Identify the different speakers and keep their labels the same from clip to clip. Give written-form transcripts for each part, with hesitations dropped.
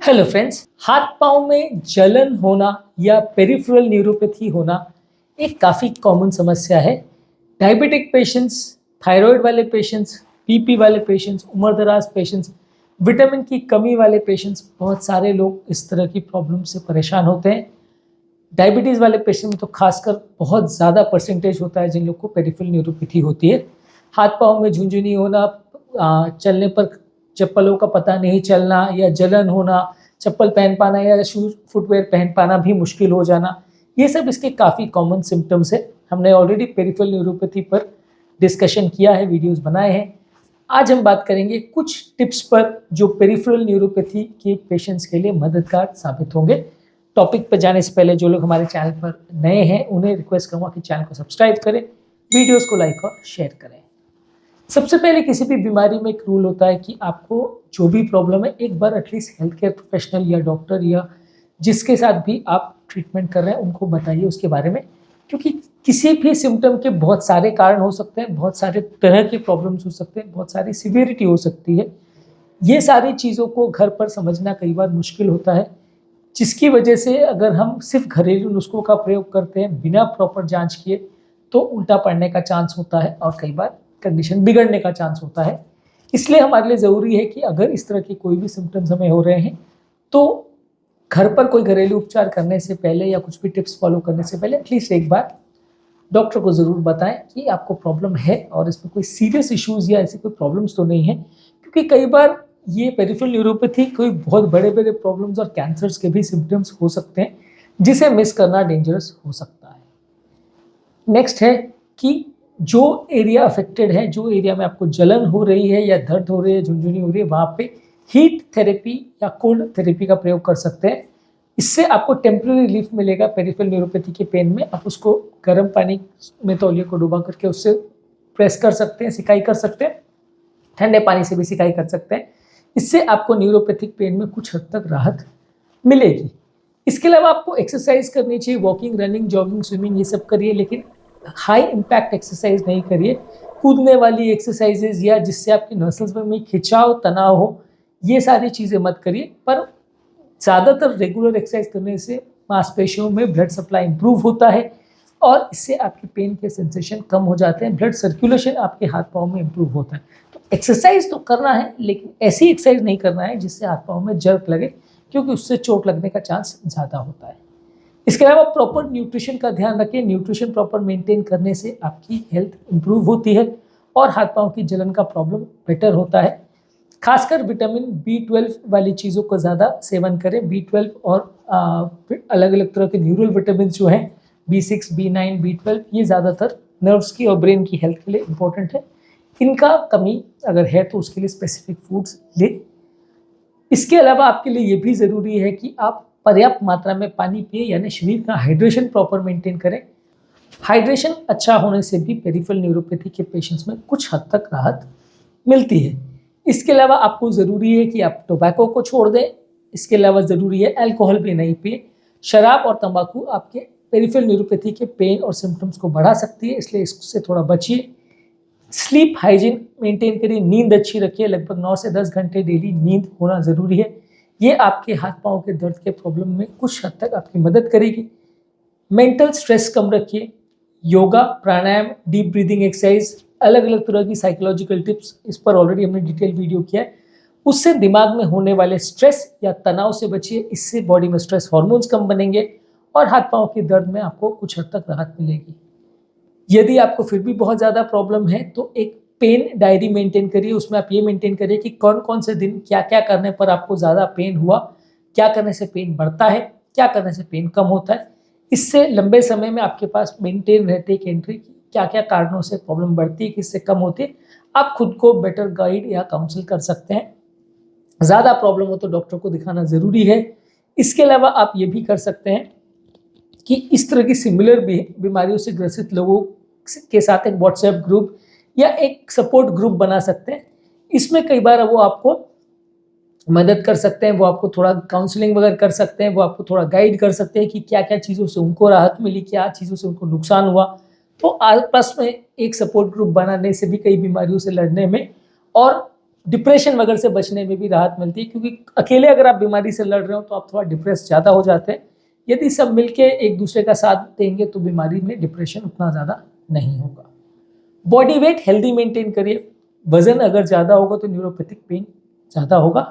Speaker 1: Hello friends, हाथ पाँव में जलन होना या पेरिफेरल न्यूरोपैथी होना एक काफ़ी कॉमन समस्या है। डायबिटिक पेशेंट्स, थायराइड वाले पेशेंट्स, बीपी वाले पेशेंट्स, उम्रदराज पेशेंट्स, विटामिन की कमी वाले पेशेंट्स, बहुत सारे लोग इस तरह की प्रॉब्लम से परेशान होते हैं। डायबिटीज़ वाले पेशेंट में तो खासकर बहुत ज़्यादा परसेंटेज होता है जिन लोग को पेरिफेरल न्यूरोपैथी होती है। हाथ पाँव में झुनझुनी होना, चलने पर चप्पलों का पता नहीं चलना या जलन होना, चप्पल पहन पाना या शूज फुटवेयर पहन पाना भी मुश्किल हो जाना, ये सब इसके काफ़ी कॉमन सिम्टम्स है। हमने ऑलरेडी पेरिफेरल न्यूरोपैथी पर डिस्कशन किया है, वीडियोस बनाए हैं। आज हम बात करेंगे कुछ टिप्स पर जो पेरिफेरल न्यूरोपैथी के पेशेंट्स के लिए मददगार साबित होंगे। टॉपिक पर जाने से पहले जो लोग हमारे चैनल पर नए हैं उन्हें रिक्वेस्ट करूँगा कि चैनल को सब्सक्राइब करें, वीडियोस को लाइक और शेयर करें। सबसे पहले किसी भी बीमारी में एक रूल होता है कि आपको जो भी प्रॉब्लम है एक बार एटलीस्ट हेल्थ केयर प्रोफेशनल या डॉक्टर या जिसके साथ भी आप ट्रीटमेंट कर रहे हैं उनको बताइए उसके बारे में, क्योंकि किसी भी सिम्टम के बहुत सारे कारण हो सकते हैं, बहुत सारे तरह के प्रॉब्लम्स हो सकते हैं, बहुत सारी सिवियरिटी हो सकती है। ये सारी चीज़ों को घर पर समझना कई बार मुश्किल होता है, जिसकी वजह से अगर हम सिर्फ घरेलू नुस्खों का प्रयोग करते हैं बिना प्रॉपर जांच किए तो उल्टा पड़ने का चांस होता है और कई बार कंडीशन बिगड़ने का चांस होता है। इसलिए हमारे लिए ज़रूरी है कि अगर इस तरह के कोई भी सिम्टम्स हमें हो रहे हैं तो घर पर कोई घरेलू उपचार करने से पहले या कुछ भी टिप्स फॉलो करने से पहले एटलीस्ट एक बार डॉक्टर को ज़रूर बताएं कि आपको प्रॉब्लम है और इसमें कोई सीरियस इश्यूज़ या ऐसी कोई प्रॉब्लम्स तो नहीं है, क्योंकि कई बार ये पेरिफेरल न्यूरोपैथी कोई बहुत बड़े बड़े प्रॉब्लम्स और कैंसर्स के भी सिम्टम्स हो सकते हैं, जिसे मिस करना डेंजरस हो सकता है। नेक्स्ट है कि जो एरिया अफेक्टेड है, जो एरिया में आपको जलन हो रही है या दर्द हो रही है, झुनझुनी हो रही है, वहाँ पे हीट थेरेपी या कोल्ड थेरेपी का प्रयोग कर सकते हैं। इससे आपको टेम्पररी रिलीफ मिलेगा पेरिफेरल न्यूरोपैथी के पेन में। आप उसको गर्म पानी में तौलिए को डुबा करके उससे प्रेस कर सकते हैं, सिकाई कर सकते हैं, ठंडे पानी से भी सिकाई कर सकते हैं। इससे आपको न्यूरोपैथिक पेन में कुछ हद तक राहत मिलेगी। इसके अलावा आपको एक्सरसाइज करनी चाहिए, वॉकिंग, रनिंग, जॉगिंग, स्विमिंग, ये सब करिए, लेकिन हाई इम्पैक्ट एक्सरसाइज नहीं करिए। कूदने वाली एक्सरसाइजेज या जिससे आपकी मसल्स में खिंचाव, तनाव हो, ये सारी चीज़ें मत करिए। पर ज़्यादातर रेगुलर एक्सरसाइज करने से मांसपेशियों में ब्लड सप्लाई इंप्रूव होता है और इससे आपकी पेन के सेंसेशन कम हो जाते हैं, ब्लड सर्कुलेशन आपके हाथ पाँव में इंप्रूव होता है। तो एक्सरसाइज तो करना है, लेकिन ऐसी एक्सरसाइज नहीं करना है जिससे हाथ पाँव में जर्क लगे, क्योंकि उससे चोट लगने का चांस ज़्यादा होता है। इसके अलावा प्रॉपर न्यूट्रिशन का ध्यान रखें। न्यूट्रिशन प्रॉपर मेंटेन करने से आपकी हेल्थ इंप्रूव होती है और हाथ पाँव की जलन का प्रॉब्लम बेटर होता है। खासकर विटामिन B12 वाली चीज़ों का ज़्यादा सेवन करें। B12 और अलग अलग तरह के न्यूरल विटामिन जो हैं, B6, B9, B12, ये ज़्यादातर नर्व्स की और ब्रेन की हेल्थ के लिए इम्पोर्टेंट है। इनका कमी अगर है तो उसके लिए स्पेसिफिक फूड्स लें। इसके अलावा आपके लिए ये भी ज़रूरी है कि आप पर्याप्त मात्रा में पानी पिए, यानी शरीर का हाइड्रेशन प्रॉपर मेंटेन करें। हाइड्रेशन अच्छा होने से भी पेरिफेरल न्यूरोपैथी के पेशेंट्स में कुछ हद तक राहत मिलती है। इसके अलावा आपको ज़रूरी है कि आप टोबैको को छोड़ दें। इसके अलावा ज़रूरी है अल्कोहल भी नहीं पिए। शराब और तंबाकू आपके पेरिफेरल न्यूरोपैथी के पेन और सिम्टम्स को बढ़ा सकती है, इसलिए इससे थोड़ा बचिए। स्लीप हाइजीन मेंटेन करिए, नींद अच्छी रखिए। लगभग 9 से 10 घंटे डेली नींद होना ज़रूरी है। ये आपके हाथ पाँव के दर्द के प्रॉब्लम में कुछ हद तक आपकी मदद करेगी। मेंटल स्ट्रेस कम रखिए। योगा, प्राणायाम, डीप ब्रीदिंग एक्सरसाइज, अलग अलग तरह की साइकोलॉजिकल टिप्स, इस पर ऑलरेडी हमने डिटेल वीडियो किया है। उससे दिमाग में होने वाले स्ट्रेस या तनाव से बचिए। इससे बॉडी में स्ट्रेस हार्मोन्स कम बनेंगे और हाथ पाँव के दर्द में आपको कुछ हद तक राहत मिलेगी। यदि आपको फिर भी बहुत ज़्यादा प्रॉब्लम है तो एक पेन डायरी मेंटेन करिए। उसमें आप ये मेंटेन करिए कि कौन कौन से दिन क्या क्या करने पर आपको ज़्यादा पेन हुआ, क्या करने से पेन बढ़ता है, क्या करने से पेन कम होता है। इससे लंबे समय में आपके पास मेंटेन रहती है एक एंट्री की क्या क्या कारणों से प्रॉब्लम बढ़ती है, किससे कम होती है। आप खुद को बेटर गाइड या काउंसिल कर सकते हैं। ज़्यादा प्रॉब्लम हो तो डॉक्टर को दिखाना ज़रूरी है। इसके अलावा आप ये भी कर सकते हैं कि इस तरह की सिमिलर बीमारियों से ग्रसित लोगों के साथ एक व्हाट्सएप ग्रुप या एक सपोर्ट ग्रुप बना सकते हैं। इसमें कई बार वो आपको मदद कर सकते हैं, वो आपको थोड़ा काउंसलिंग वगैरह कर सकते हैं, वो आपको थोड़ा गाइड कर सकते हैं कि क्या क्या चीज़ों से उनको राहत मिली, क्या चीज़ों से उनको नुकसान हुआ। तो आपस में एक सपोर्ट ग्रुप बनाने से भी कई बीमारियों से लड़ने में और डिप्रेशन वगैरह से बचने में भी राहत मिलती है, क्योंकि अकेले अगर आप बीमारी से लड़ रहे हो तो आप थोड़ा डिप्रेस ज़्यादा हो जाते हैं। यदि सब मिलके एक दूसरे का साथ देंगे तो बीमारी में डिप्रेशन उतना ज़्यादा नहीं होगा। बॉडी वेट हेल्दी मेंटेन करिए। वजन अगर ज़्यादा होगा तो न्यूरोपैथिक पेन ज़्यादा होगा।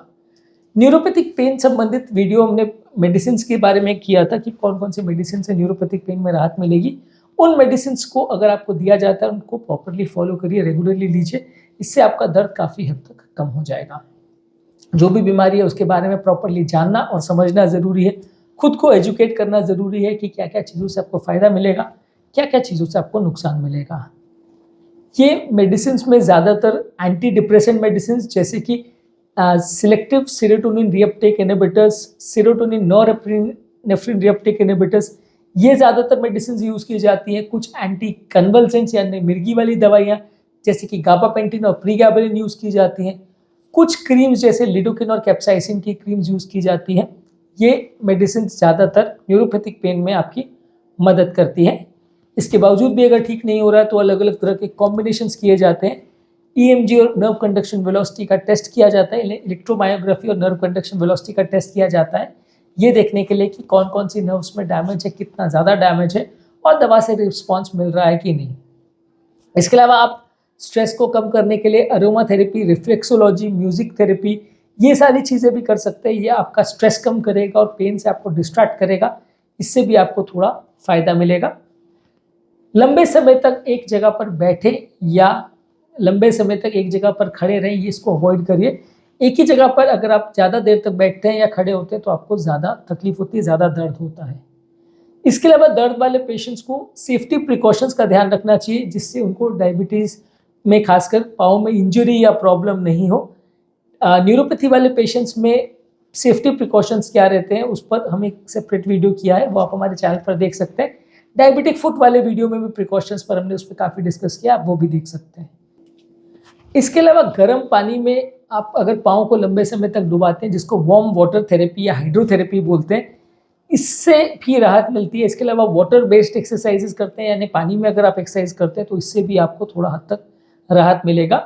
Speaker 1: न्यूरोपैथिक पेन संबंधित वीडियो हमने मेडिसिन के बारे में किया था कि कौन कौन सी मेडिसिन से न्यूरोपैथिक पेन में राहत मिलेगी। उन मेडिसिन को अगर आपको दिया जाता है उनको प्रॉपरली फॉलो करिए, रेगुलरली लीजिए, इससे आपका दर्द काफ़ी हद तक कम हो जाएगा। जो भी बीमारी है उसके बारे में प्रॉपरली जानना और समझना ज़रूरी है। खुद को एजुकेट करना ज़रूरी है कि क्या क्या चीज़ों से आपको फ़ायदा मिलेगा, क्या क्या चीज़ों से आपको नुकसान मिलेगा। ये मेडिसिन में ज़्यादातर एंटी डिप्रेसेंट मेडिसिन जैसे कि selective serotonin reuptake inhibitors, serotonin norepinephrine reuptake inhibitors, ये ज़्यादातर मेडिसिन यूज़ की जाती हैं। कुछ एंटी कन्वल्सेंट्स यानी मिर्गी वाली दवाइयाँ जैसे कि गाबापेंटिन और प्रीगाबलिन यूज़ की जाती हैं। कुछ क्रीम्स जैसे लिडोकिन और कैप्साइसिन की क्रीम्स यूज़ की जाती हैं। ये मेडिसिन ज़्यादातर न्यूरोपैथिक पेन में आपकी मदद करती है। इसके बावजूद भी अगर ठीक नहीं हो रहा है तो अलग अलग तरह के कॉम्बिनेशंस किए जाते हैं। ईएमजी और नर्व कंडक्शन वेलोसिटी का टेस्ट किया जाता है, इलेक्ट्रोमायोग्राफी और नर्व कंडक्शन वेलोसिटी का टेस्ट किया जाता है, ये देखने के लिए कि कौन कौन सी नर्व्स में डैमेज है, कितना ज़्यादा डैमेज है और दवा से रिस्पॉन्स मिल रहा है कि नहीं। इसके अलावा आप स्ट्रेस को कम करने के लिए aroma therapy, reflexology, music therapy, ये सारी चीज़ें भी कर सकते हैं। ये आपका स्ट्रेस कम करेगा और पेन से आपको डिस्ट्रैक्ट करेगा, इससे भी आपको थोड़ा फ़ायदा मिलेगा। लंबे समय तक एक जगह पर बैठे या लंबे समय तक एक जगह पर खड़े रहें, ये इसको अवॉइड करिए। एक ही जगह पर अगर आप ज़्यादा देर तक बैठते हैं या खड़े होते हैं तो आपको ज़्यादा तकलीफ होती है, ज़्यादा दर्द होता है। इसके अलावा दर्द वाले पेशेंट्स को सेफ्टी प्रिकॉशंस का ध्यान रखना चाहिए, जिससे उनको डायबिटीज़ में खासकर पाँव में इंजरी या प्रॉब्लम नहीं हो। न्यूरोपैथी वाले पेशेंट्स में सेफ्टी प्रिकॉशंस क्या रहते हैं उस पर हम एक सेपरेट वीडियो किया है, वो आप हमारे चैनल पर देख सकते हैं। डायबिटिक फुट वाले वीडियो में भी प्रिकॉशंस पर हमने उस पर काफ़ी डिस्कस किया, आप वो भी देख सकते हैं। इसके अलावा गर्म पानी में आप अगर पाँव को लंबे समय तक डुबाते हैं, जिसको वार्म वाटर थेरेपी या हाइड्रोथेरेपी बोलते हैं, इससे भी राहत मिलती है। इसके अलावा वाटर बेस्ड एक्सरसाइजेस करते हैं, यानी पानी में अगर आप एक्सरसाइज करते हैं तो इससे भी आपको थोड़ा हद तक राहत मिलेगा।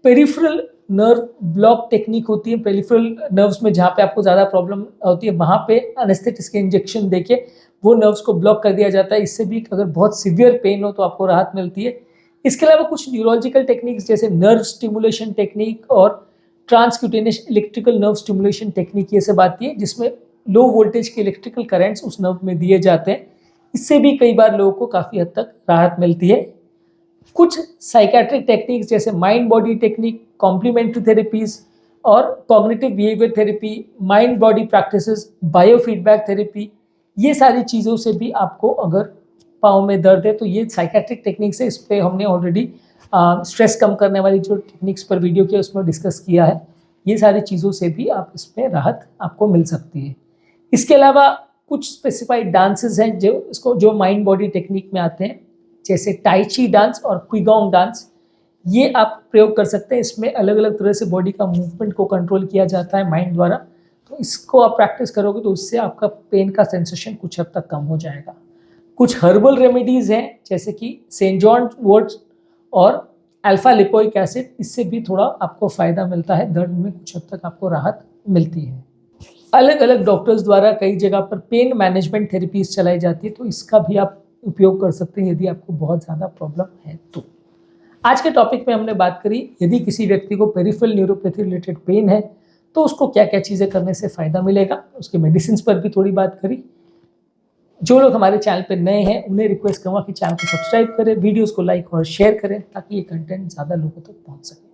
Speaker 1: पेरिफेरल नर्व ब्लॉक टेक्निक होती है, पेरिफेरल नर्व्स में जहाँ पे आपको ज़्यादा प्रॉब्लम होती है वहाँ पे एनेस्थेटिक्स के इंजेक्शन देके वो नर्व्स को ब्लॉक कर दिया जाता है। इससे भी अगर बहुत सीवियर पेन हो तो आपको राहत मिलती है। इसके अलावा कुछ न्यूरोलॉजिकल टेक्निक्स जैसे नर्व स्टिमुलेशन टेक्निक और transcutaneous electrical nerve stimulation technique ये सब आती है, जिसमें लो वोल्टेज के इलेक्ट्रिकल करंट्स उस नर्व में दिए जाते हैं। इससे भी कई बार लोगों को काफ़ी हद तक राहत मिलती है। कुछ साइकेट्रिक टेक्निक्स जैसे mind body technique, complementary therapies और cognitive behaviour therapy, mind body practices, biofeedback therapy, ये सारी चीज़ों से भी आपको अगर पाँव में दर्द है तो ये साइकेट्रिक टेक्निक्स है। इस पर हमने ऑलरेडी स्ट्रेस कम करने वाली जो टेक्निक्स पर वीडियो किया उसमें डिस्कस किया है। ये सारी चीज़ों से भी आप इसमें राहत आपको मिल सकती है। इसके अलावा कुछ स्पेसिफाइड डांसेस हैं जो माइंड बॉडी टेक्निक में आते हैं, जैसे टाई ची डांस और क्विगोंग डांस, ये आप प्रयोग कर सकते हैं। इसमें अलग अलग तरह से बॉडी का मूवमेंट को कंट्रोल किया जाता है माइंड द्वारा, तो इसको आप प्रैक्टिस करोगे तो उससे आपका पेन का सेंसेशन कुछ हद तक कम हो जाएगा। कुछ हर्बल रेमेडीज़ हैं जैसे कि सेंट जॉन वॉर्ट और अल्फा लिपोइक एसिड, इससे भी थोड़ा आपको फ़ायदा मिलता है, दर्द में कुछ हद तक आपको राहत मिलती है। अलग अलग डॉक्टर्स द्वारा कई जगह पर पेन मैनेजमेंट थेरेपीज चलाई जाती है, तो इसका भी आप उपयोग कर सकते हैं यदि आपको बहुत ज़्यादा प्रॉब्लम है तो। आज के टॉपिक में हमने बात करी यदि किसी व्यक्ति को पेरिफेरल न्यूरोपैथी रिलेटेड पेन है तो उसको क्या क्या चीज़ें करने से फ़ायदा मिलेगा, उसके मेडिसिन पर भी थोड़ी बात करी। जो लोग हमारे चैनल पर नए हैं उन्हें रिक्वेस्ट करूँगा कि चैनल को सब्सक्राइब करें, वीडियोज़ को लाइक और शेयर करें ताकि ये कंटेंट ज़्यादा लोगों तक पहुँच सके।